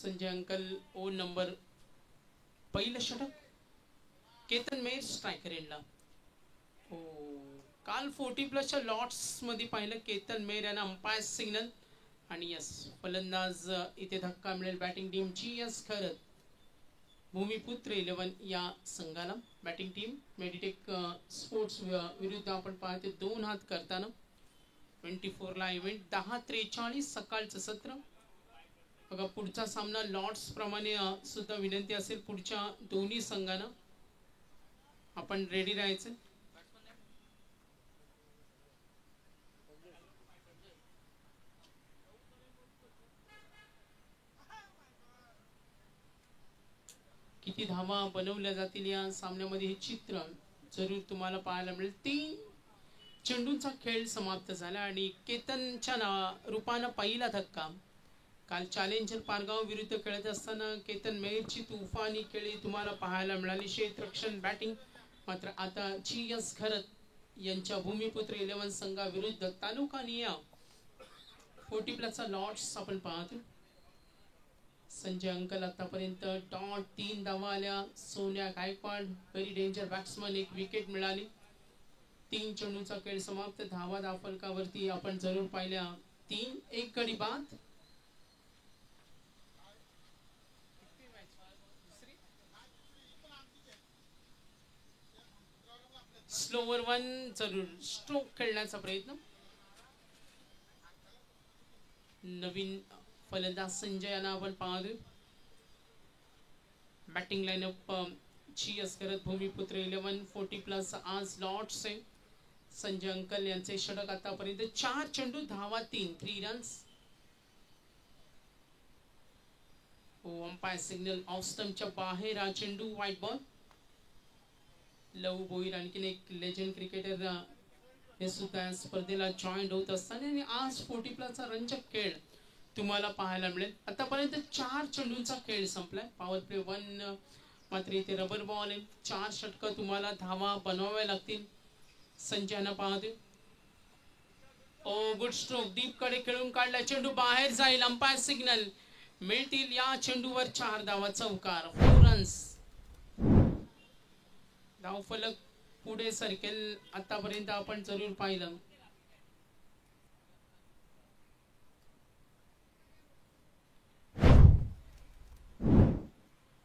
Sanjay uncle ओ number पहिलं षटक Ketan mayor striker यांना. हो काल 40+ लॉट्स मध्ये पाहिलं केतन मेयर यांना अंपायर सिग्नल आणि यस फलंदाज इथे धक्का मिळेल बॅटिंग टीमची. यस खरंच भूमिपुत्र 11 या संघाला बॅटिंग टीम मेडिटेक स्पोर्ट्स विरुद्ध आपण पाहते 2 हात करताना 24 ला इव्हेंट 10:43 सकाळचं सत्र बघा. पुढचा सामना लॉर्ड्स प्रमाणे सुद्धा विनंती असेल पुढच्या दोन्ही संघांना आपण रेडी राहायचं. किती धावा बनवल्या जातील या सामन्यामध्ये हे चित्र जरूर तुम्हाला पाहायला मिळेल. 3 चेंडूंचा खेळ समाप्त झाला आणि केतनच्या रूपानं पहिला धक्का. काल चॅलेंजर पारगाव विरुद्ध खेळत असताना केतन मेयरची तुफानी खेळी तुम्हाला पाहायला मिळाली. क्षेत्ररक्षण बॅटिंग मात्र आता जीएस खरत यांच्या भूमिपुत्र 11 संघाविरुद्ध तालुका निया 40+ लॉट्स आपण पाहतो. संजय अंकल आतापर्यंत डॉट 3 धावा आल्या. सोन्या Gaikwad very danger batsman 1 wicket मिळाली. 3 चेंडूंचा खेळ समाप्त. धावा दाफलकावरती आपण जरूर पाहिल्या 3 1 गडी बाद. स्लोवर 1 जरूर स्ट्रोक खेळण्याचा प्रयत्न. नवीन फलंदाज संजय यांना आपण पाहतो. बॅटिंग लाईनअप जीएस करत भूमिपुत्र 11 40+ आज लॉर्ड्स आहे. संजय अंकल यांचे षटक आतापर्यंत 4 चेंडू धावा 3 रन्स. अंपायर सिग्नल ऑफ स्टंपच्या बाहेर हा चेंडू व्हाईट बॉल. लव बोईर आणखीन एक लेजंड क्रिकेटर हे सुद्धा स्पर्धेला जॉईन होत असताना आणि आज 40+ रंजक खेळ तुम्हाला पाहायला मिळेल. आतापर्यंत 4 चेंडूंचा खेळ संपलाय. पॉवर प्ले 1 मात्र इथे रबर बॉल आहे. 4 षटकं तुम्हाला धावा बनवाव्या लागतील. संजयना पाहते. ओ गुड स्ट्रोक डीप कडे खेळून काढला. चेंडू बाहेर जाईल. अंपायर सिग्नल मिळतील. या चेंडूवर 4 धावा चौकार 4 रन्स. धावफलक पुढे सरकेल. आतापर्यंत आपण जरूर पाहिलं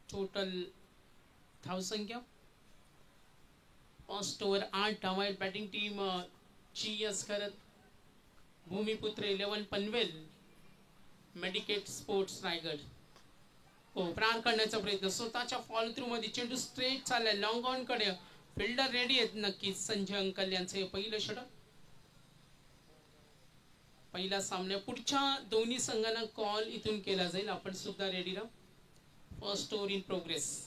टोटल धावसंख्या फर्स्ट ओव्हर 8 धावा आहेत. बॅटिंग टीम जीएस करत भूमिपुत्र 11 पनवेल मेडिकेट स्पोर्ट्स रायगड. हो प्रार करण्याचा प्रयत्न स्वतःच्या फॉलो थ्रू मध्ये चेंडू स्ट्रेट चाललाय लॉंग ऑन कडे. फिल्डर रेडी आहेत नक्कीच. संजय अंकल यांचे पहिलं षटक. पहिला सामना पुढच्या दोन्ही संघांना कॉल इथून केला जाईल. आपण सुद्धा रेडी राहा. First over in progress.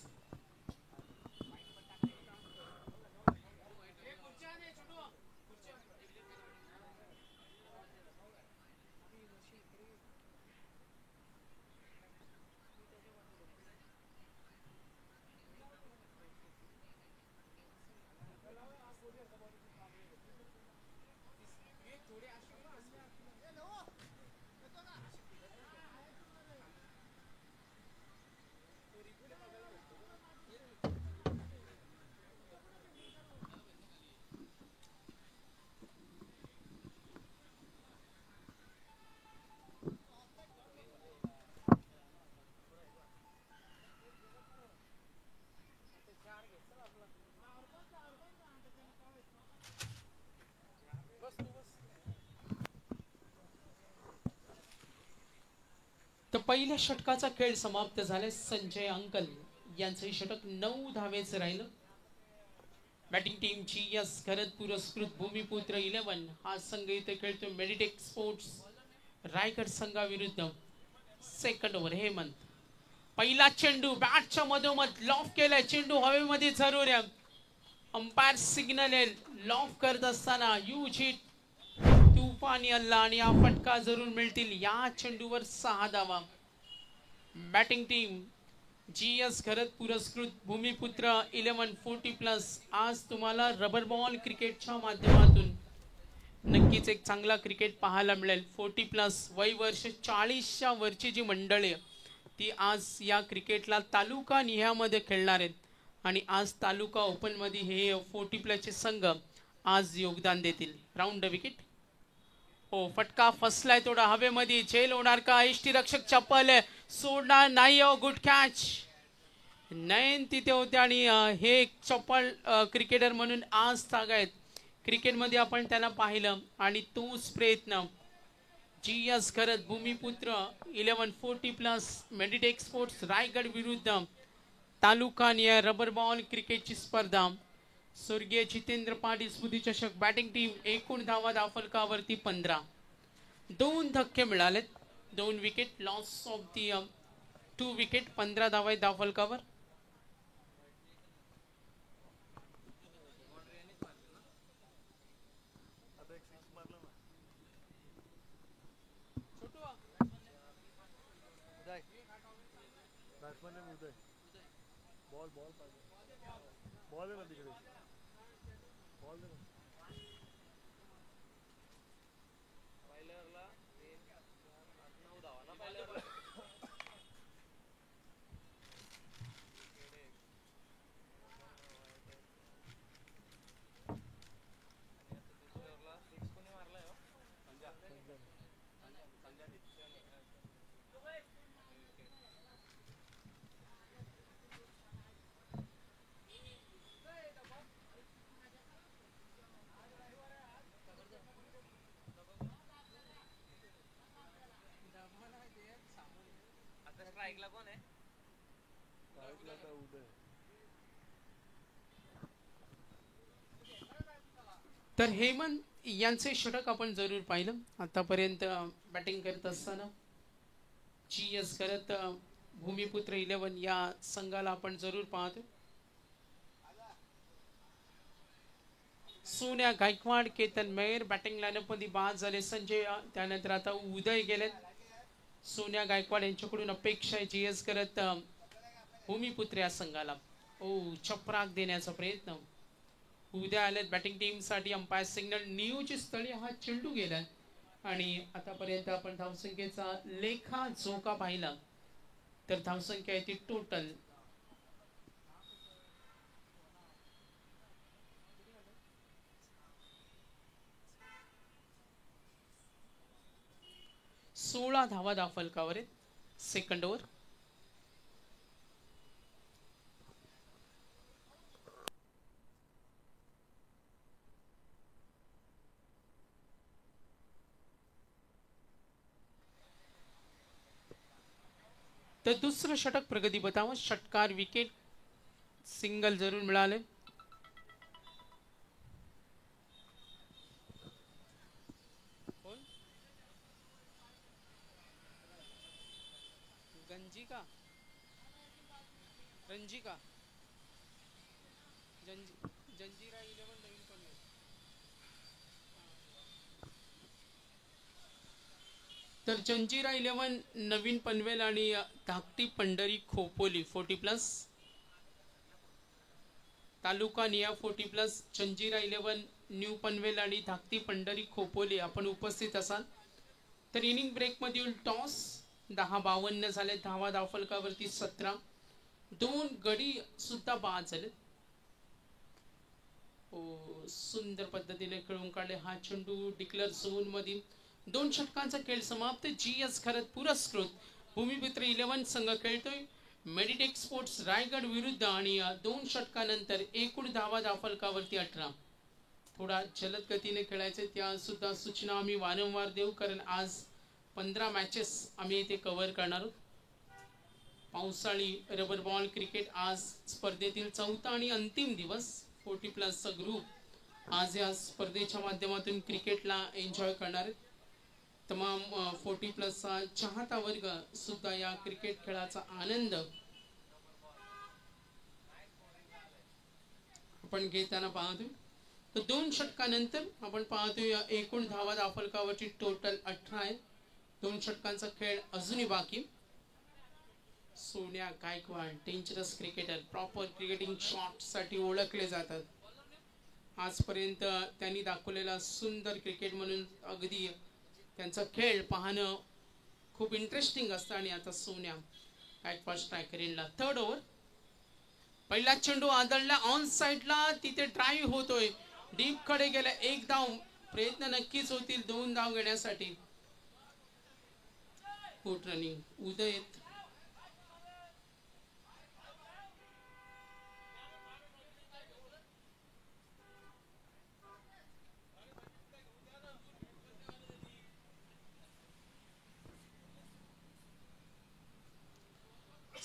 तर पहिल्या षटकाचा खेळ समाप्त झाला. संजय अंकल यांचे षटक 9 धावेच राहिलं. बॅटिंग टीम जीएस खरत पुरस्कृत भूमिपुत्र 11 हा संघ इथे खेळतो मेडिटेक स्पोर्ट्स रायगड संघाविरुद्ध. Second over Hemant. पहिला चेंडू बॅटच्या मधोमध लॉफ केलाय. चेंडू हवेमध्ये जरूर आहे. अंपायर सिग्नल आहे. लॉफ करत असताना यूज हिट तुफानी हल्ला आणि हा फटका जरूर मिळतील. या चेंडूवर 6 धावा. बॅटिंग टीम जीएस खरत पुरस्कृत भूमिपुत्र 11 40+ आज तुम्हाला रबर बॉल क्रिकेटच्या माध्यमातून नक्कीच एक चांगला क्रिकेट पाहायला मिळेल. 40+ वय वर्ष 40च्या वरची जी मंडळी ती आज या क्रिकेटला तालुका निहामध्ये खेळणार आहेत आणि आज तालुका ओपन मध्ये हे 40+ चे संघ आज योगदान देतील. Round the wicket. हो, फटका फसलाय थोडा हवेमध्ये. झेल होणार का? यष्टीरक्षक चप्पल सोडणार नाही. Good catch. नयन तिथे होते आणि हे एक चप्पल क्रिकेटर म्हणून आज तागायत क्रिकेटमध्ये आपण त्याला पाहिलं आणि तोच प्रयत्न GS करत भूमिपुत्र 1140+ मेडिटेक स्पोर्ट्स रायगड विरुद्ध तालुका निहाय रबर बॉल क्रिकेटची स्पर्धा. स्वर्गीय जितेंद्र पाटील स्मृती चषक बॅटिंग टीम. एकूण धावा धावफलकावरती 15. 2 धक्के मिळालेत. 2 wicket loss of the 2 wicket. 15 धावा धावफलकावर. तर हेमंत यांचे षटक आपण जरूर पाहिलं आतापर्यंत बॅटिंग करत असताना. GS करत भूमिपुत्र 11 या संघाला आपण जरूर पाहतो. सोन्या गायकवाड, केतन मेहर बॅटिंग लाईनअप मध्ये बाद झाले. संजय त्यानंतर आता उदय गेलेत. सोन्या गायकवाड यांच्याकडून अपेक्षा आहे GS करत भूमिपुत्र या संघाला. चपराक देण्याचा प्रयत्न. उद्या आलेत बॅटिंग टीम साठी. Umpire signal. नियोजित स्थळी हा चेंडू गेलाय आणि आतापर्यंत आपण धावसंख्येचा लेखा जोखा पाहिला तर धावसंख्या आहे ती टोटल 16 धावा धावफलकावर आहेत. Second over. तर दुसरं षटक प्रगती बतावं. षटकार विकेट सिंगल जरूर मिळाले. रंजिका जंजीरा 11 नवीन पनवेल. तर जंजीरा 11 नवीन पनवेल आणि धाकटी पंढरी खोपोली 40+. तालुका निया 40+. जंजीरा 11 न्यू पनवेल आणि धाकटी पंढरी खोपोली आपण उपस्थित असाल. तर इनिंग ब्रेक मधील टॉस 10-52 झाले. धावा धावफलकावरती 17. 2 गडी सुद्धा बाद झाले. सुंदर पद्धतीने खेळून काढले. हा चेंडू डिक्लेअर झोन मधील 2 षटकांचा खेळ समाप्त. GS खरत पुरस्कृत भूमिपुत्र 11 संघ खेळतोय मेडिटेक स्पोर्ट्स रायगड विरुद्ध आणि 2 षटकानंतर एकूण धावा धावफलकावरती 18. थोडा जलद गतीने खेळायचे त्या सुद्धा सूचना आम्ही वारंवार देऊ कारण आज 15 मॅचेस आम्ही इथे कव्हर करणार आहोत. पावसाळी रबर बॉल क्रिकेट आज स्पर्धेतील 4था आणि अंतिम दिवस. 40+ चा ग्रुप आज या स्पर्धेच्या माध्यमातून क्रिकेटला एन्जॉय करणार आहेत. तमाम 40+ चा चाहता वर्ग सुद्धा या क्रिकेट खेळाचा आनंद आपण घेताना पाहतोय. तर 2 षटकानंतर आपण पाहतोय एकूण धावा धावफलकावरची टोटल 18 आहे. 2 षटकांचा खेळ अजूनही बाकी. सोन्या Gaikwad dangerous cricketer. Proper cricketing shot साठी ओळखले जातात. आजपर्यंत त्यांनी दाखवलेला सुंदर क्रिकेट म्हणून अगदी त्यांचा खेळ पाहणं खूप इंटरेस्टिंग असतं. आणि आता सोन्या गायकवाड स्ट्रायकर इनला. Third over. पहिला चेंडू आदळला ऑन साइडला, तिथे ड्राईव्ह होतोय, डीप कडे गेला. एक धाव. प्रयत्न नक्कीच होतील 2 धाव घेण्यासाठी. Good running Uday.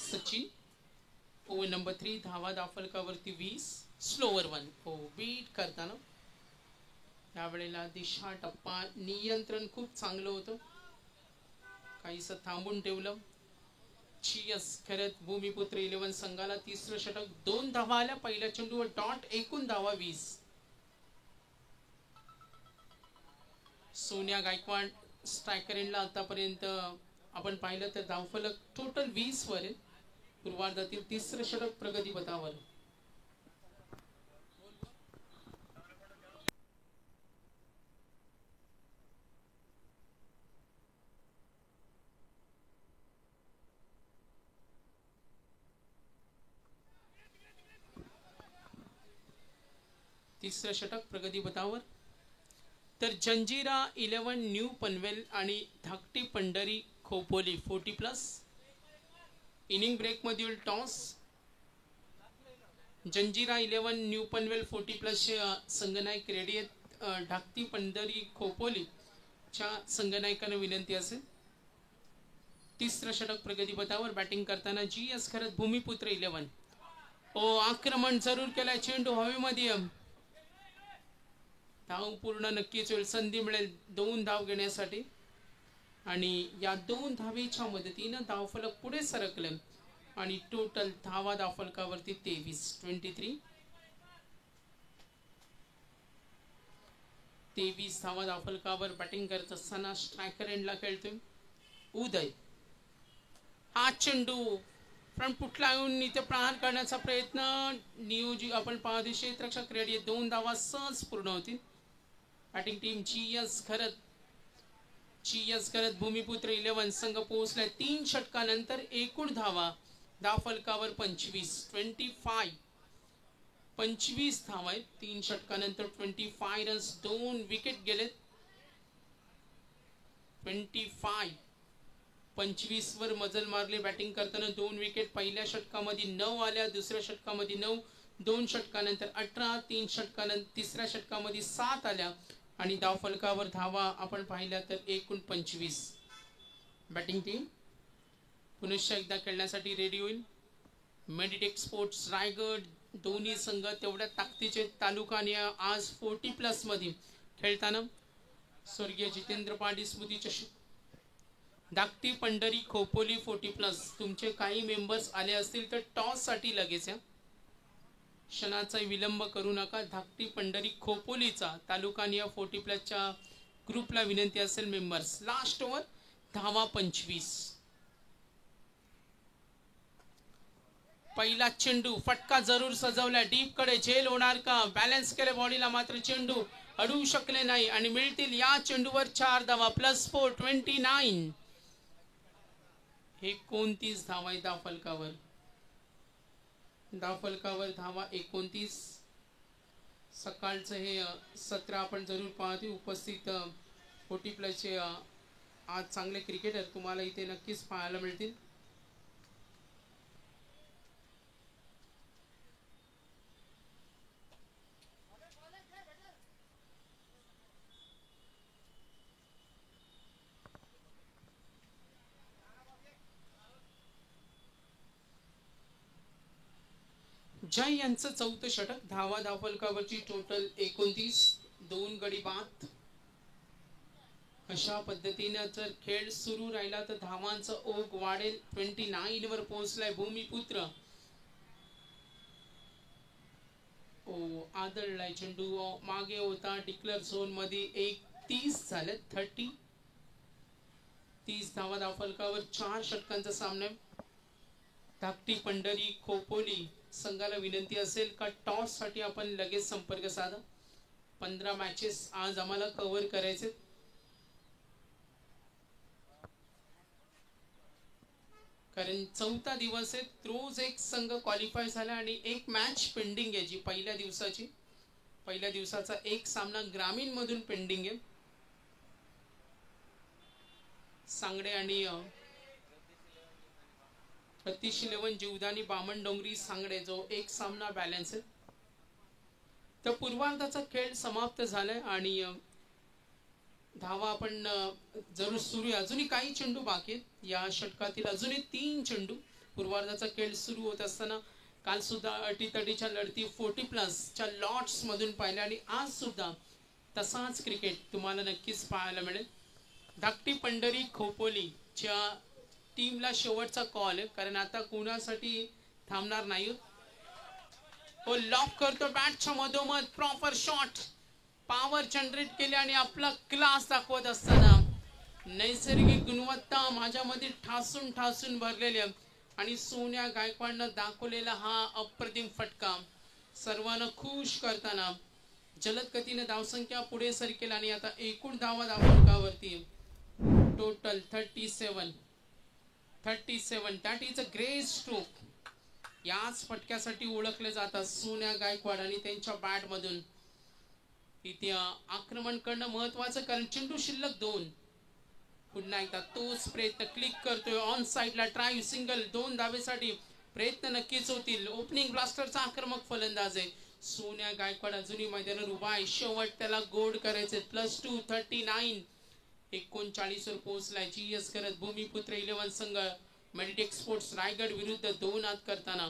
Sachin over number 3. धावा दाफलकावरती 20. स्लोवर 1. हो बीट करताना त्यावेळेला दिशा टप्पा नियंत्रण खूप चांगलं होतं, काहीसं थांबून ठेवलं. चियस खरंच भूमिपुत्र 11 संघाला तिसरं षटक. 2 धावा आल्या पहिल्या चेंडूवर डॉट. एकूण धावा 20. सोनिया गायकवाड स्ट्रायकर इनला आतापर्यंत आपण पाहिलं तर धावफलक टोटल 20 वर आहे. पूर्वार्धातील तिसरं षटक प्रगतीपथावर. तिसरं षटक प्रगतीपथावर. तर जंजिरा 11 न्यू पनवेल आणि धाकटी पंढरी खोपोली 40+. इनिंग ब्रेक मधील टॉस. जंजिरा 11 न्यू पनवेल 40+ संघनायक रेडी आहेत. धाकटी पंढरी खोपोलीच्या संघनायकांना विनंती असेल. तिसरं षटक प्रगतीपथावर. बॅटिंग करताना GS खरंच भूमिपुत्र 11. ओ आक्रमण जरूर केलाय, चेंडू हवेमध्ये. धाव पूर्ण नक्कीच होईल, संधी मिळेल 2 धाव घेण्यासाठी. आणि या 2 धावेच्या मदतीनं धावफलक पुढे सरकले आणि टोटल धावा धावफलकावरती 23. 23 धावा धावफलकावर. बॅटिंग करत असताना स्ट्रायकर एंडला खेळतोय उदय. हा चेंडू फ्रंट फुटला येऊन इथे प्रहार करण्याचा प्रयत्न. नियोजित आपण पाहतो क्षेत्ररक्षक रेडी. 2 धावा सहज पूर्ण होतील. बॅटिंग टीम GS खरंच भूमिपुत्र 11 संघ पोहोचलाय 3 षटकानंतर. एकूण धावा धावफलकावर 25. 25 धावा आहेत 3 षटकानंतर. 25 रन्स. 2 विकेट गेलेत. 25 वर मजल मारली बॅटिंग करताना. 2 विकेट. पहिल्या षटकामध्ये 9 आल्या, दुसऱ्या षटकामध्ये 9, 2 षटकानंतर 18, 3 षटकानंतर तिसऱ्या षटकामध्ये 7 आल्या आणि धावफलकावर धावा आपण पाहिल्या तर एकूण 25. बॅटिंग टीम पुनश्च एकदा खेळण्यासाठी रेडी होईल. मेडिटेक स्पोर्ट्स रायगड दोन्ही संघ तेवढ्या ताकदीचे. तालुका आणि आज 40+ मध्ये खेळताना स्वर्गीय जितेंद्र पाटील स्मृती चषक. धाकटी पंढरी खोपोली 40+. तुमचे काही मेंबर्स आले असतील तर टॉस साठी लगेच या. क्षणाचा विलंब करू नका. धाकटी पंढरी खोपोलीचा तालुका आणि 40+च्या ग्रुपला विनंती असेल मेंबर्स. Last over. धावा 25. पहिला चेंडू फटका जरूर सजवला. डीप कडे झेल होणार का? बॅलन्स केले बॉडीला, मात्र चेंडू अडवू शकले नाही आणि मिळतील या चेंडूवर 4 धावा. +4 29. 29 धावा आहे धावफलकावर. धावा 29. सकाळचं हे सत्र आपण जरूर पाहतो. उपस्थित 40+चे आज चांगले क्रिकेटर तुम्हाला इथे नक्कीच पाहायला मिळतील. जय यांचं 4थं षटक. धावा धावफलकावरची टोटल 29. 2 गडी बाद. अशा पद्धतीने जर खेळ सुरू राहिला तर धावांचा ओघ वाढेल. 29 वर पोहोचलाय भूमिपुत्र. आदळलाय चेंडू. मागे होता डिक्लेअर झोन मध्ये. 30 झाले. 30 धावा धावफलकावर. 4 षटकांचा सामना. धाकटी पंढरी खोपोली संघाला विनंती असेल का टॉस साठी आपण लगेच संपर्क साधा. 15 मॅचेस आज आम्हाला कव्हर करायचे. कारण चौथा दिवस आहे, रोज एक संघ क्वालिफाय झाला आणि एक मॅच पेंडिंग आहे जी पहिल्या दिवसाची. पहिल्या दिवसाचा एक सामना ग्रामीण मधून पेंडिंग आहे. सांगडे आणि प्रतीश 11 जीवदानी बामणडोंगरी सांगडे जो एक सामना बॅलन्स आहे. तर पूर्वार्धाचा खेळ समाप्त झालाय आणि धावा आपण जरूर सुरू आहे. अजूनही काही चेंडू बाकी आहेत या षटकातील, अजूनही 3 चेंडू. पूर्वार्धाचा खेळ सुरू होत असताना काल सुद्धा अटीतटीच्या लढती 40+ लॉट्स मधून पाहिल्या आणि आज सुद्धा तसाच क्रिकेट तुम्हाला नक्कीच पाहायला मिळेल. धाकटी पंढरी खोपोलीच्या टीमला शेवटचा कॉल आहे, कारण आता कोणासाठी थांबणार नाही. तो लॉक करतो बॅटच्या मधोमध, प्रॉपर शॉट, पॉवर जनरेट केले आणि आपला क्लास दाखवत असताना नैसर्गिक गुणवत्ता माझ्यामध्ये ठासून ठासून भरलेली आणि सोन्या गायकवाडनं दाखवलेला हा अप्रतिम फटका सर्वांना खुश करताना जलद गतीने धावसंख्या पुढे सरकेल आणि आता एकूण धावा धावफलकावरती total 37. That is a great stroke. याच फटक्यासाठी ओळखले जातात सोन्या गायकवाड आणि त्यांच्या बॅट मधून इथे आक्रमण करणं महत्वाचं, कारण चेंडू शिल्लक 2. पुन्हा एकदा तोच प्रयत्न, क्लिक करतोय ऑन साइडला, ट्राय सिंगल, 2 धावेसाठी प्रयत्न नक्कीच होतील. ओपनिंग ब्लास्टरचा आक्रमक फलंदाज आहे सोन्या गायकवाड, अजूनही मैदानावर उभा आहे. शेवट त्याला गोड करायचे. +2 39 39 वर पोहोचलाय. GS करत भूमिपुत्र 11 संघ मेडिटेक स्पोर्ट्स रायगड विरुद्ध 2 आत करताना.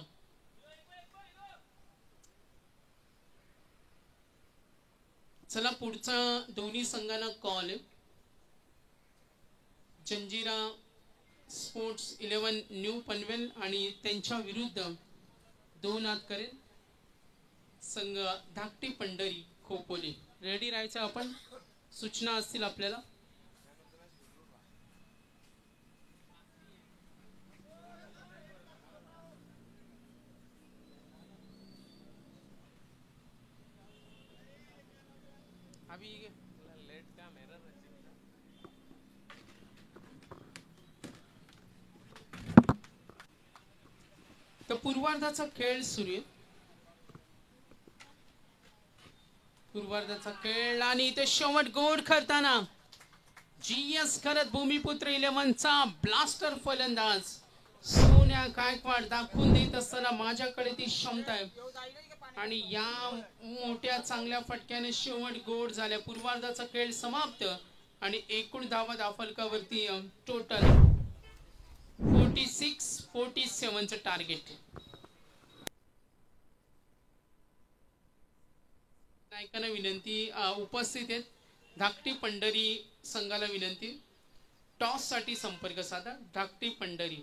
चला पुढचा दोन्ही संघांना कॉल आहे. जंजिरा स्पोर्ट्स 11 न्यू पनवेल आणि त्यांच्या विरुद्ध 2 आत करेल संघ धाकटी पंढरी खोपोली. रेडी राहायचं आपण, सूचना असतील आपल्याला. तर पूर्वार्धाचा खेळ सुरू आहे. पूर्वार्धाचा खेळ आणि इथे शेवट गोड करताना GS करत भूमिपुत्र 11चा ब्लास्टर फलंदाज सोन्या गायकवाड दाखवून देत असताना माझ्याकडे ती क्षमता आहे आणि या मोठ्या चांगल्या फटक्याने शेवट गोड झाल्या. पूर्वार्धाचा खेळ समाप्त आणि एकूण धावा धावफलकावरती टोटल 46-47चं टार्गेट. नायकांना विनंती, उपस्थित आहेत धाकटी पंढरी संघाला विनंती, टॉस साठी संपर्क साधा. धाकटी पंढरी.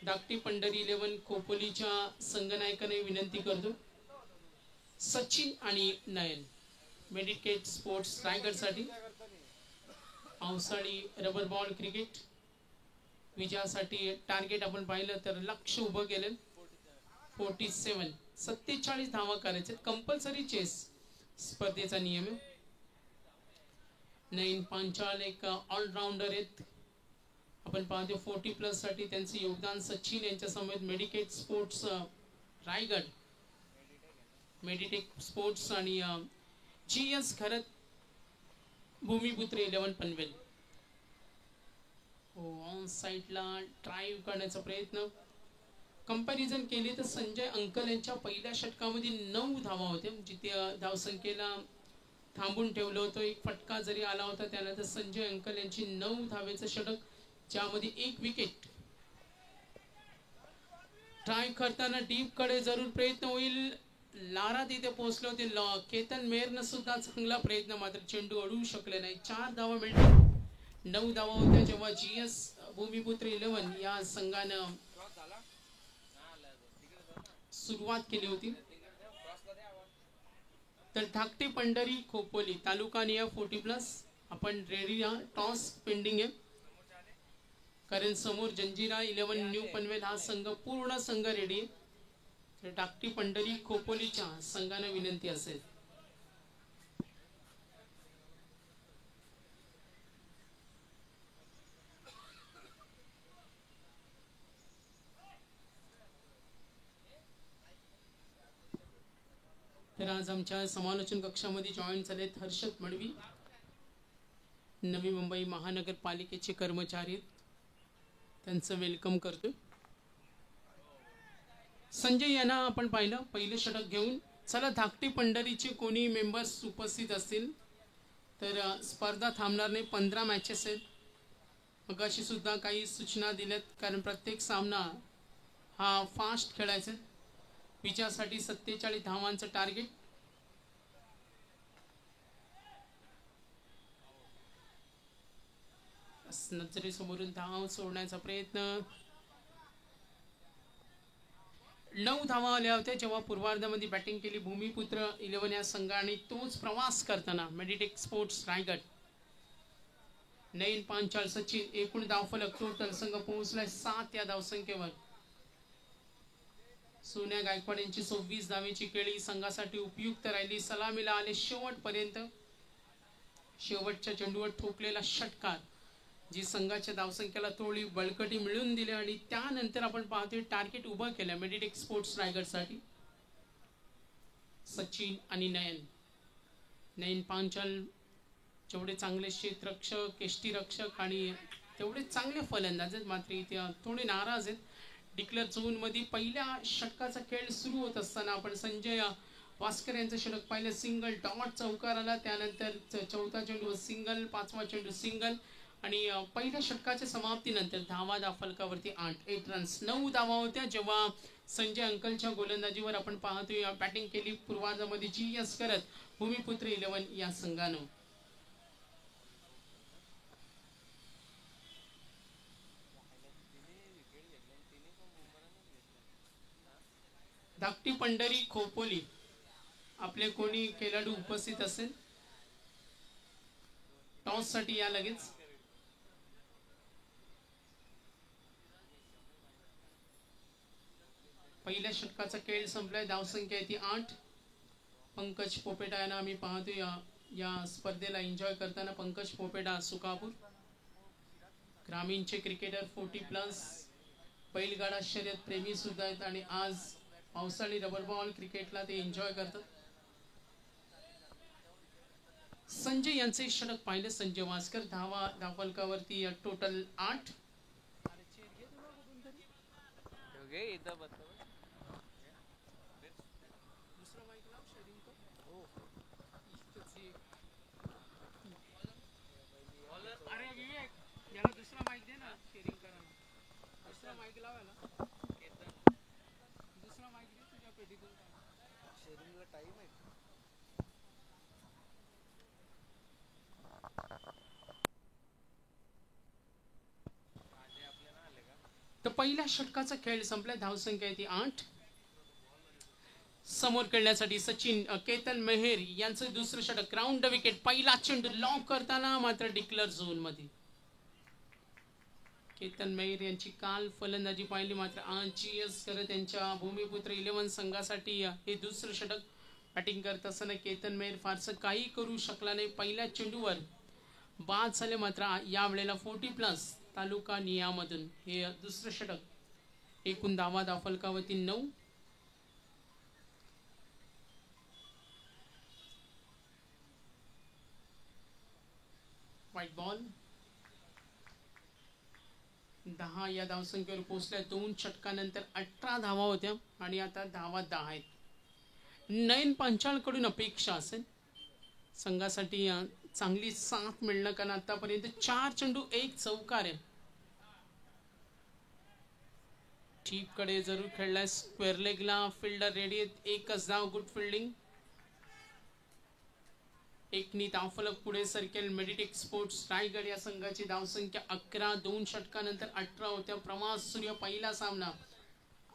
धाकटी पंढरी 11 खोपोलीच्या संघनायकाने विनंती करतो, सचिन आणि नयन मेडिकेट स्पोर्ट्स रायगडसाठी पावसाळी रबर बॉल क्रिकेट विजयासाठी टार्गेट आपण पाहिलं तर लक्ष उभं केलं 47 धावा करायचे, कंपल्सरी चेस स्पर्धेचा नियम आहे. नयन पांचाल एक ऑलराऊंडर आहेत, आपण पाहतो 40+ साठी त्यांचे योगदान. सचिन यांच्या समेत medicate sports Raigad Meditech sports आणि GS खरत भूमिपुत्र 11 पनवेल. ऑन साईडला ड्राईव्ह करण्याचा प्रयत्न, कंपॅरिझन केली तर संजय अंकल यांच्या पहिल्या षटकामध्ये 9 धावा होत्या, जिथे धावसंख्येला थांबून ठेवलं होतं. एक फटका जरी आला होता त्यानंतर संजय अंकल यांची 9 धावेचं षटक, ज्यामध्ये 1 विकेट. ट्राय करताना डीप कडे जरूर प्रयत्न होईल, लारा तिथे पोहोचले होते. केतन मेहरनं सुद्धा चांगला प्रयत्न, मात्र चेंडू अडवू शकले नाही. 4 धावा मिळतात, 9 धावा होत्या जेव्हा GS भूमिपुत्र 11 या संघानं सुरुवात केली होती. तर धाकटी पंढरी खोपोली तालुका निया 40+, आपण रेडी या, टॉस पेंडिंग आहे, कारण समोर जंजिरा 11 न्यू पनवेल हा संघ पूर्ण संघ रेडी आहे. तर धाकटी पंढरी खोपोलीच्या संघाने विनंती असेल. तर आज आमच्या समालोचन कक्षामध्ये जॉईन झालेत हर्षद मडवी, नवी मुंबई महानगरपालिकेचे कर्मचारी, त्यांचं वेलकम करतो. संजय यांना आपण पाहिलं पहिले षटक घेऊन. चला धाकटी पंढरीचे कोणी मेंबर्स उपस्थित असतील तर स्पर्धा थांबणार नाही, 15 मॅचेस आहेत. मग अशी सुद्धा काही सूचना दिल्यात, कारण प्रत्येक सामना हा फास्ट खेळायचा. विजयासाठी 47 धावांचं टार्गेट. नजरेसमोरून धाव सोडण्याचा प्रयत्न. 9 धावा आल्या होत्या जेव्हा पूर्वार्धामध्ये बॅटिंग केली भूमिपुत्र 11 या संघाने. तोच प्रवास करताना मेडिटेक स्पोर्ट्स रायगड. नयन पांचाल सचिन एकूण धावफलक टोटल संघ पोहोचलाय 7 या धावसंख्येवर. सोन्या गायकवाड यांची 26 धावेची खेळी संघासाठी उपयुक्त राहिली. सलामीला आले शेवटपर्यंत. शेवटच्या चेंडूवर ठोकलेला षटकार जी संघाच्या धावसंख्येला थोडी बळकटी मिळवून दिली, आणि त्यानंतर आपण पाहतोय टार्गेट उभं केलं मेडिटेक स्पोर्ट्स रायगडसाठी. सचिन आणि नयन पांचाल जेवढे चांगले क्षेत्ररक्षक यष्टीरक्षक आणि तेवढे चांगले फलंदाज आहेत, मात्र इथे थोडे नाराज आहेत. डिक्लेअर झोन मध्ये पहिल्या षटकाचा खेळ सुरू होत असताना आपण संजय वास्कर यांचं षटक पाहिलं. सिंगल डॉट चौकार आला, त्यानंतर चौथा चेंडू सिंगल, 5वा चेंडू सिंगल, आणि पहिल्या षटकाच्या समाप्तीनंतर धावा फलकावरती 8 रन्स. 9 धावा होत्या जेव्हा संजय अंकलच्या गोलंदाजीवर आपण पाहतोय बॅटिंग केली पूर्वार्धामध्ये GS करत भूमिपुत्र 11 या संघानं. धाकटी पंढरी खोपोली आपले कोणी खेळाडू उपस्थित असेल टॉस साठी या लगेच. पहिल्या षटकाचा खेळ संपलाय, धावसंख्या आहे ती 8. पंकज पोपेटा यांना आम्ही पाहतोय या स्पर्धेला एन्जॉय करताना. पंकज पोपेटा सुकापूर, ग्रामीणचे क्रिकेटर 40+, बैलगाडा शर्यत प्रेमी सुद्धा आहेत, आणि आज पावसाळी रबर बॉल क्रिकेटला ते एन्जॉय करतात. संजय यांचे षटक पाहिले. संजय वास्कर धावफलकावरती टोटल 8. अरे विवेक याला दुसरा माईक दे ना, शेअरिंग करायला दुसरा माईक लावायला. दुसरा माईक दे तुझ्या पेटीतून. शेअरिंगला टाइम आहे. तर पहिल्या षटकाचा खेळ संपला. धावसंख्या आहे ती 8. समोर खेळण्यासाठी सचिन केतन मेहर यांचं दुसरं षटक. Ground the wicket. पहिला चेंडू लॉक करताना मात्र डिक्लेअर झोन मध्ये. केतन मेहर यांची काल फलंदाजी पाहिली, मात्र आज करत त्यांच्या भूमिपुत्र 11 संघासाठी हे दुसरं षटक. बॅटिंग करत असताना केतन मेहर फारसं काही करू शकला नाही. पहिल्या चेंडूवर बाद झाले, मात्र यावेळेला 40+ तालुका नियामधून हे दुसरं षटक. एकूण धावा फलकावरती 9. White ball. 10 या धावसंख्येवर पोहोचल्या. 2 षटकानंतर 18 धावा होत्या आणि आता धावा 10 आहेत. नयन पांचाळ कडून अपेक्षा असेल संघासाठी चांगली साथ मिळणं, कारण आतापर्यंत 4 चेंडू 1 चौकार आहे. टीप कडे जरूर खेळलाय. स्क्वेअर लेगला फिल्डर रेडी आहेत. एकच धाव. Good fielding. एकनी धावफलक पुढे सरकेल. मेडिटेक स्पोर्ट्स रायगड या संघाची धावसंख्या 11. 2 षटकानंतर 18 होत्या. प्रवास सूर्य पहिला सामना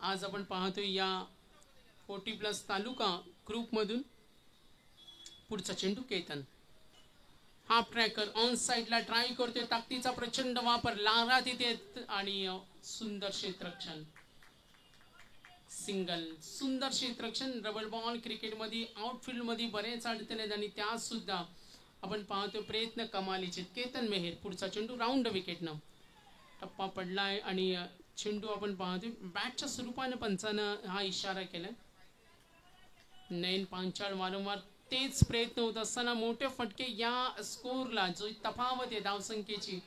आज आपण पाहतोय या 40+ तालुका ग्रुप मधून. पुढचा चेंडू केतन. हाफ ट्रॅकर ऑन साइडला ट्राय करतोय. ताकदीचा प्रचंड वापर. लारा तिथे आणि सुंदर क्षेत्ररक्षण. सिंगल. सुंदर क्षेत्ररक्षण. रबल बॉल क्रिकेटमध्ये आउटफील्ड मध्ये बरेच अडचणी आहेत आणि त्या सुद्धा आपण पाहतोय प्रयत्न कमालीचे. केतन मेहर. पुढचा चेंडू राऊंड विकेटनं टप्पा पडलाय आणि चेंडू आपण पाहतोय बॅटच्या स्वरूपाने पंचानं हा इशारा केलाय. नयन पांचाळ वारंवार तेच प्रयत्न होत असताना मोठे फटके या स्कोरला जो तफावत आहे धावसंख्येची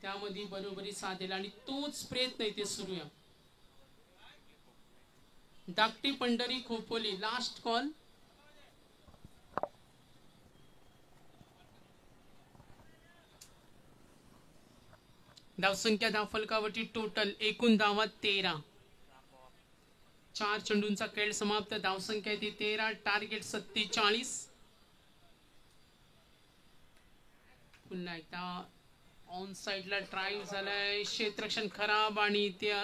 त्यामध्ये बरोबरी साधेल आणि तोच प्रयत्न इथे सुरू आहे. धाकटी पंढरी खोपोली. Last call. धावसंख्या धावफलकावरती टोटल एकूण धावा 13. 4 चेंडूंचा खेळ समाप्त. धावसंख्या ती 13. टार्गेट 47. पुन्हा एकदा ऑन साइडला ड्राईव्ह झालाय. क्षेत्ररक्षण खराब आणि त्या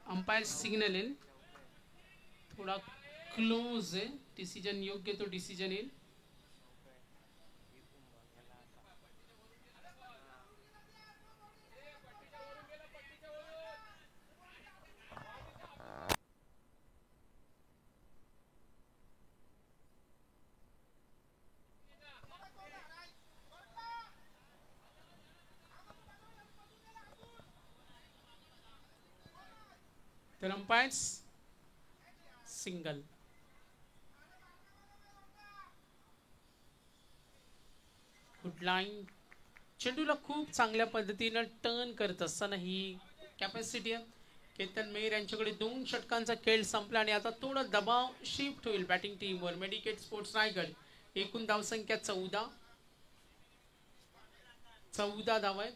अंपायर सिग्नल येईल. थोडा क्लोज आहे. डिसिजन योग्य तो डिसिजन येईल. तर अंपायर्स सिंगल. Good line. चेंडूला खूप चांगल्या पद्धतीनं टर्न करत असताना ही कॅपॅसिटी आहे. केतन मेहर यांच्याकडे 2 षटकांचा खेळ संपला आणि आता थोडा दबाव शिफ्ट होईल बॅटिंग टीमवर. Meditech sports Raigad. एकूण धावसंख्या 14. 14 धावा आहेत.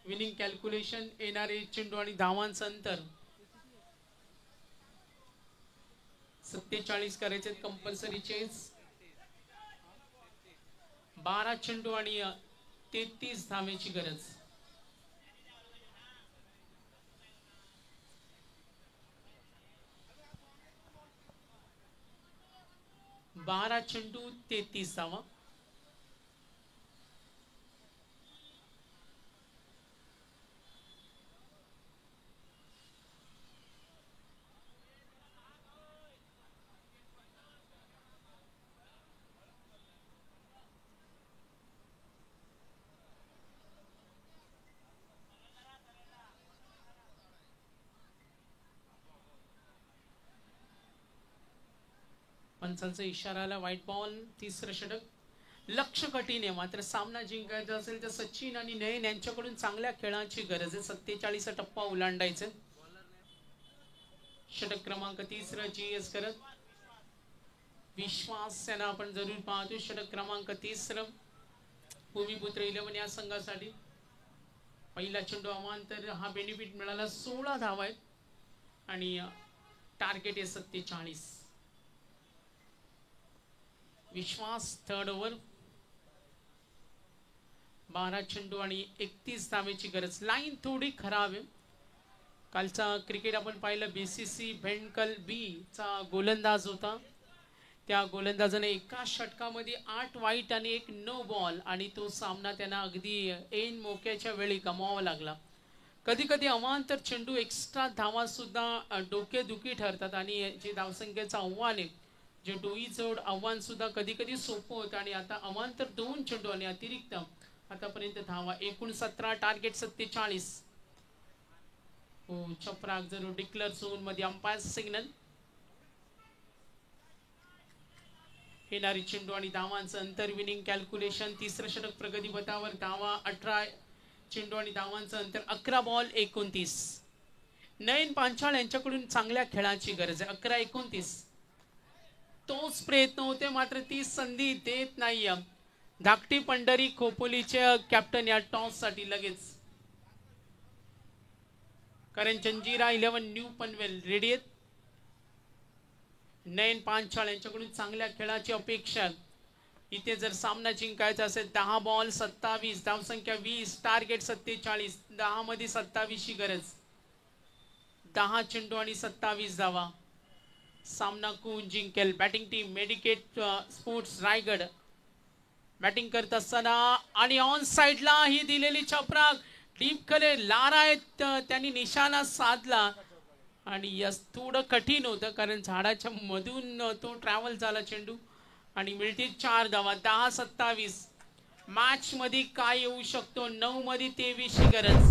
Winning calculation. येणारे चेंडू आणि धावांचं अंतर 47 करायचे. Compulsory chess. 12 चेंडू आणि 33 धावेची गरज. बारा चेंडू 33 धावा. पंचांचा इशारा आला. White ball. तिसरं षटक. लक्ष कठीण आहे, मात्र सामना जिंकायचा असेल तर सचिन आणि नयन यांच्याकडून चांगल्या खेळाची गरज आहे. 47 टप्पा ओलांडायचा. षटक क्रमांक 3 GS करत विश्वास यांना आपण जरूर पाहतो. षटक क्रमांक 3 भूमिपुत्र 11 या संघासाठी. पहिला चेंडू अवांतर. हा बेनिफिट मिळाला. 16 धावा आहेत आणि टार्गेट आहे 47. विश्वास थर्ड ओव्हर. 12 चेंडू आणि 31 धावेची गरज. लाईन थोडी खराब आहे. कालचा क्रिकेट आपण पाहिलं बीसीसी भेंडकल बी चा गोलंदाज होता. त्या गोलंदाजाने एका षटकामध्ये 8 वाईट आणि 1 नो बॉल आणि तो सामना त्यांना अगदी ऐन मोक्याच्या वेळी गमावावा लागला. कधी कधी अवांतर चेंडू एक्स्ट्रा धावा सुद्धा डोकेदुखी ठरतात आणि जे धावसंख्येचं आव्हान आहे जे डोईजोड आव्हान सुद्धा कधी कधी सोपं होतं आणि आता अवांतर 2 चेंडू आणि अतिरिक्त आतापर्यंत धावा एकूण 17 टार्गेट 47. हो चपराक जरूर डिक्लेअर झोन मध्ये अंपायर सिग्नल. येणारी चेंडू आणि धावांचं अंतर विनिंग कॅल्क्युलेशन. तिसरं षटक प्रगती पथावर धावा 18 चेंडू आणि धावांचं अंतर 11 बॉल 29. नयन पांचाळ यांच्याकडून चांगल्या खेळाची गरज आहे. 11-29 तोच प्रयत्न होते मात्र ती संधी देत नाही. धाकटी पंढरी खोपोलीचे कॅप्टन या टॉस साठी लगेच कारण जंजिरा 11 न्यू पनवेल रेडी आहेत. नयन पांचाळ यांच्याकडून चांगल्या खेळाची अपेक्षा. इथे जर सामना जिंकायचा असेल 10 बॉल 27 धावसंख्या 20 टार्गेट 47. 10 मध्ये 27 ची गरज. 10 चेंडू आणि 27 धावा. सामना कोण जिंकेल? Batting team medicate sports Raigad batting करत असताना आणि ऑन साइडला ही दिलेली चपराक डीप कले लारा आहेत त्यांनी निशाणा साधला आणि यस थोडं कठीण होतं कारण झाडाच्या मधून तो ट्रॅव्हल झाला चेंडू आणि मिळते 4 धावा. 10-27 मॅच मध्ये काय येऊ शकतो? 9 मध्ये 23 ची गरज.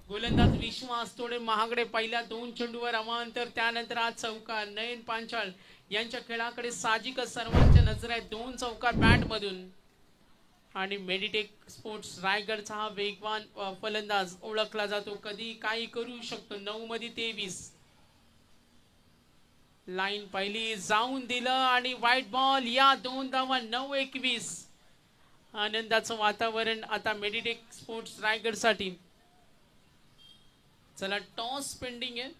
गोलंदाज विश्वास थोडे महागडे पहिल्या 2 चेंडूवर अमांतर त्यानंतर आज चौकार. नयन पांचाळ यांच्या खेळाकडे साहजिकच सर्वांच्या नजर आहेत. 2 चौकार बॅट मधून आणि मेडिटेक स्पोर्ट्स रायगडचा हा वेगवान फलंदाज ओळखला जातो. कधी काही करू शकतो. 9 मध्ये 23 लाईन पहिली जाऊन दिलं आणि व्हाईट बॉल या 2 धावा. 9-21 आनंदाचं वातावरण आता मेडिटेक स्पोर्ट्स रायगड साठी. चला टॉस पेंडिंग आहे.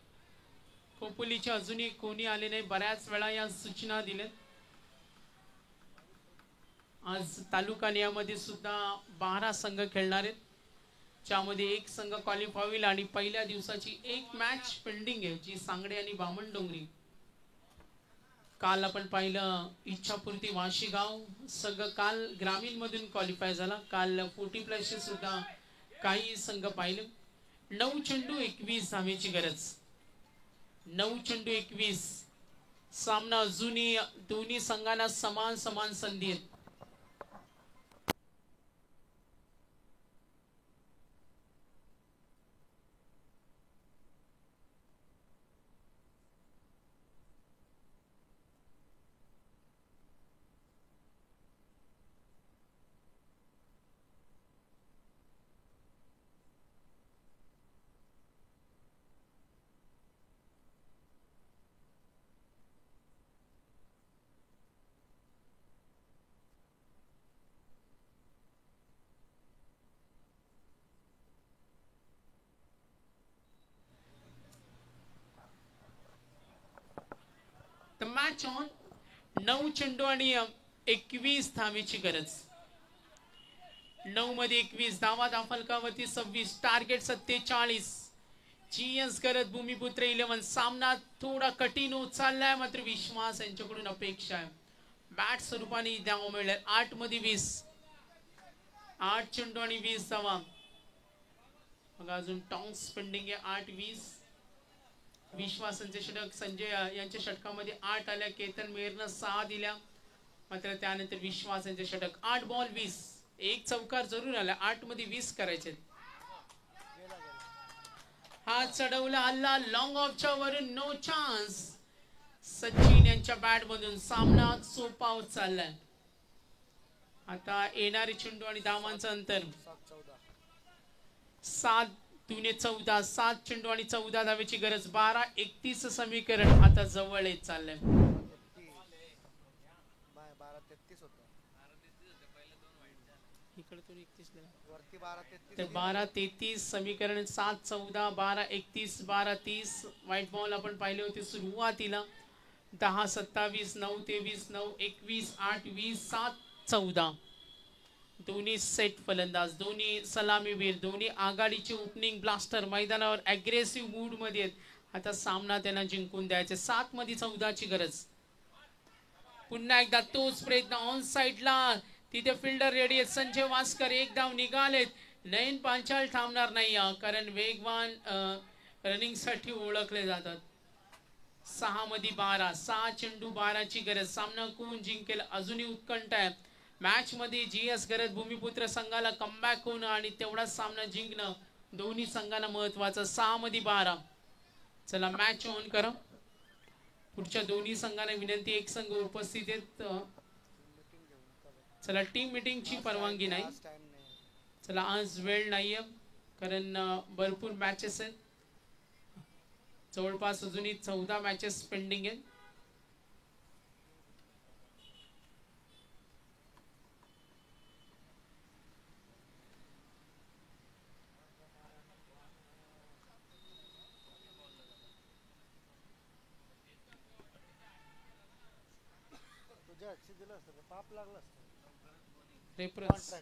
खोपोलीच्या अजूनही कोणी आले नाही. बऱ्याच वेळा या सूचना दिल्या. आज तालुका नियामध्ये सुद्धा 12 संघ खेळणार आहेत ज्यामध्ये एक संघ क्वालिफाय होईल आणि पहिल्या दिवसाची एक मॅच पेंडिंग आहे जी सांगडे आणि बामणडोंगरी. काल आपण पाहिलं इच्छापूर्ती वाशीगाव संघ काल ग्रामीण मधून क्वालिफाय झाला. काल 40+ सुद्धा काही संघ पाहिले. 9 चेंडू 21 धावेची गरज. 9 चेंडू 21 सामना अजूनही दोन्ही संघांना समान संधी आहेत. Match on. 9 चेंडू आणि 21 धावेची गरज. 9 मध्ये 21 धावा. धावफलकावरती 26 टार्गेट 47. जीएस करत भूमिपुत्र 11. सामना थोडा कठीण होत चाललाय मात्र विश्वास यांच्याकडून अपेक्षा आहे बॅट स्वरूपाने धावा मिळेल. 8 मध्ये 20 8 चेंडू आणि 20 धावा. बघा अजून टॉस पेंडिंग आहे. 8-20 विश्वासांचे षटक. संजय यांच्या षटकामध्ये 8 आल्या. केतन मेहरनं 6 दिल्या मात्र त्यानंतर विश्वासांचे षटक. 8 बॉल 20 एक चौकार जरूर आला. 8 मध्ये 20 करायचे. हा चढवला हल्ला लॉंग ऑफच्या वरून नो चान्स. सचिन यांच्या बॅट मधून सामना सोपा होत चाललाय. आता येणारे चेंडू आणि धावांचं अंतर 7-14 7 चेंडू आणि 14 धावेची गरज. 12-31 समीकरण आता जवळ येत चाललंय. 12-33 समीकरण. 7-14 12-31 12-30 व्हाईट बॉल आपण पाहिले होते सुरुवातीला. 10-27 9-23 9-21 8-20 7-14 दोन्ही सेट फलंदाज, दोन्ही सलामीवीर, दोन्ही आघाडीचे ओपनिंग ब्लास्टर मैदानावर अग्रेसिव्ह मूड मध्ये आहेत. आता सामना त्यांना जिंकून द्यायचे. 7 मध्ये 14ची गरज. पुन्हा एकदा तोच प्रयत्न ऑन साइडला, तिथे फिल्डर रेडी आहेत. संजय वास्कर एक धाव निघालेत. नयन पांचाळ थांबणार नाही कारण वेगवान रनिंग साठी ओळखले जातात. 6 मध्ये 12, 6 चेंडू 12ची गरज. सामना कोण जिंकेल अजूनही उत्कंठ आहे. मॅच मध्ये जीएस गरज भूमिपुत्र संघाला कमबॅक होणं आणि तेवढाच सामना जिंकणं दोन्ही संघांना महत्वाचं. 6 मध्ये 12. चला मॅच ऑन करा. पुढच्या दोन्ही संघांना विनंती, एक संघ उपस्थित आहेत. चला टीम मीटिंगची परवानगी नाही. चला आज वेळ नाहीये कारण भरपूर मॅचेस आहेत. जवळपास अजूनही 14 मॅचेस पेंडिंग आहेत. रेफरन्स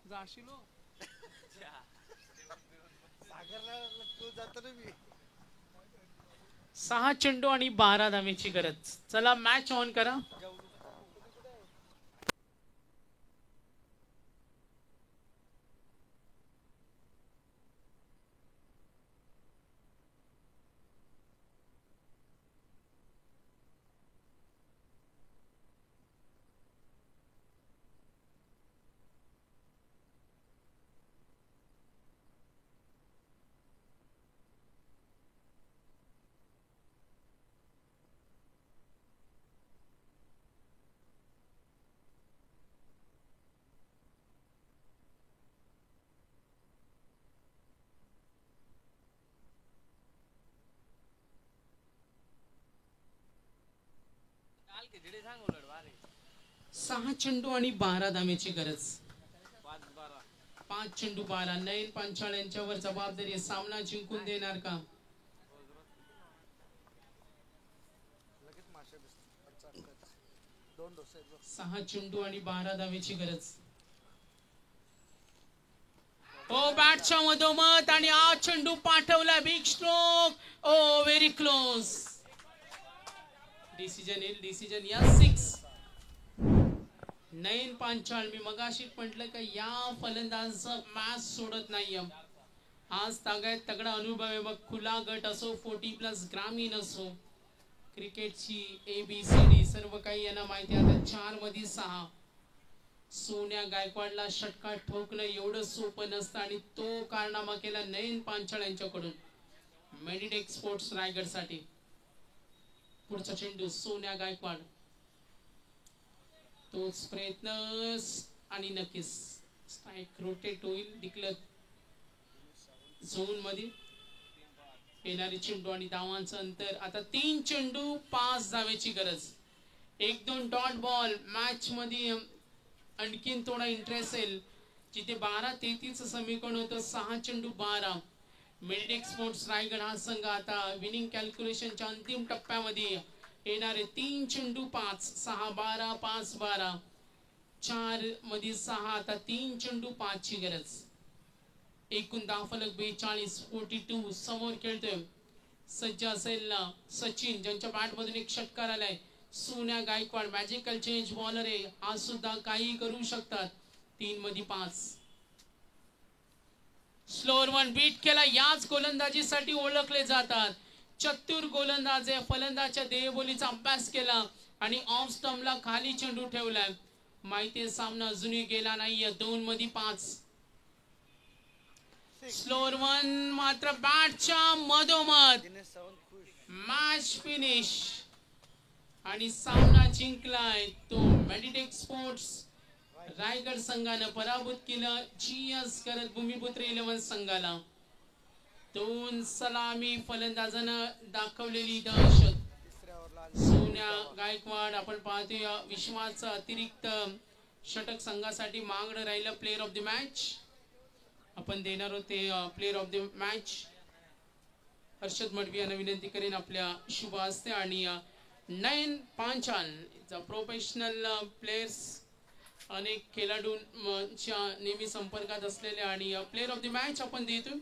जाशीलो 6 चेंडू आणि 12 धावेची गरज. चला मॅच ऑन करा. सहा चेंडू आणि 12 धावेची गरज. 5 चेंडू 12. नयन पांचाळ यांच्यावर जबाबदारी. सामना जिंकून देणार का? 6 चेंडू आणि 12 धावेची गरज. ओ बॅटच्या मधोमध आणि हा चेंडू पाठवला. Big stroke. Oh very close. Decision येईल. डिसिजन या 6. नयन पांचाळ, मी मगाशी म्हटलं का या फलंदाजाचं मॅच सोडत नाही. आज तागायत तगडा अनुभव आहे. मग खुला गट असो, 40+ ग्रामीण असो, क्रिकेटची ABCD सर्व काही यांना माहिती. आता 4 मध्ये 6. सोन्या गायकवाडला षटकार ठोकलं एवढं सोपं नसतं आणि तो कारनामा केला नयन पांचाळ यांच्याकडून मेडिटेक स्पोर्ट्स रायगड साठी. पुढचा चेंडू सोन्या गायकवाड. तोच प्रयत्न आणि नक्कीच स्ट्राइक रोटेट होईल. डिक्लेअर झोन मध्ये येणारी चेंडू आणि धावांचं अंतर. आता 3 चेंडू 5 धावेची गरज. 1-2 डॉट बॉल. मॅच मध्ये आणखीन थोडा इंटरेस्ट येईल. जिथे 12-33 समीकरण होतं. 6 चेंडू 12. मेडिटेक स्पोर्ट्स रायगड हा संघ आता विनिंग कॅल्क्युलेशनच्या अंतिम टप्प्यामध्ये येणारे. 3 चेंडू 5. 6-12, 5-12. 4 मध्ये 6. आता 3 चेंडू 5 ची गरज. एकूण धावफलक 42. 42 समोर खेळतोय. सज्ज असेल सचिन, ज्यांच्या बॅट मधून एक षटकार आलाय. सोन्या गायकवाड मॅजिकल चेंज बॉलर आहे. आज सुद्धा काही करू शकतात. 3 मध्ये 5. स्लोअर वन बीट केला. याच गोलंदाजीसाठी ओळखले जातात. चतुर गोलंदाज आहे. फलंदाजच्या देहबोलीचा अभ्यास केला आणि ऑफ स्टंपला खाली चेंडू ठेवलाय. माहिती सामना अजूनही गेला नाहीये. 2 मध्ये 5. स्लोअर वन मात्र बॅटच्या मधोमध. मॅच फिनिश आणि सामना जिंकलाय तो मेडिटेक स्पोर्ट्स रायगड संघानं पराभूत केलं जीएस करत भूमिपुत्र 11 संघाला. 2 सलामी फलंदाजानं दाखवलेली दहशत. सोन्या गायकवाड आपण पाहतोय विश्वाचं अतिरिक्त षटक संघासाठी मागणं राहिलं. प्लेअर ऑफ द मॅच आपण देणार होते. Player of the match Harshad Madavi यांना विनंती करेन आपल्या शुभ हस्ते आणि नयन पांचाल प्रोफेशनल प्लेयर्स अनेक खेळाडूंच्या नेहमी संपर्कात असलेले आणि प्लेयर ऑफ द मॅच आपण देतो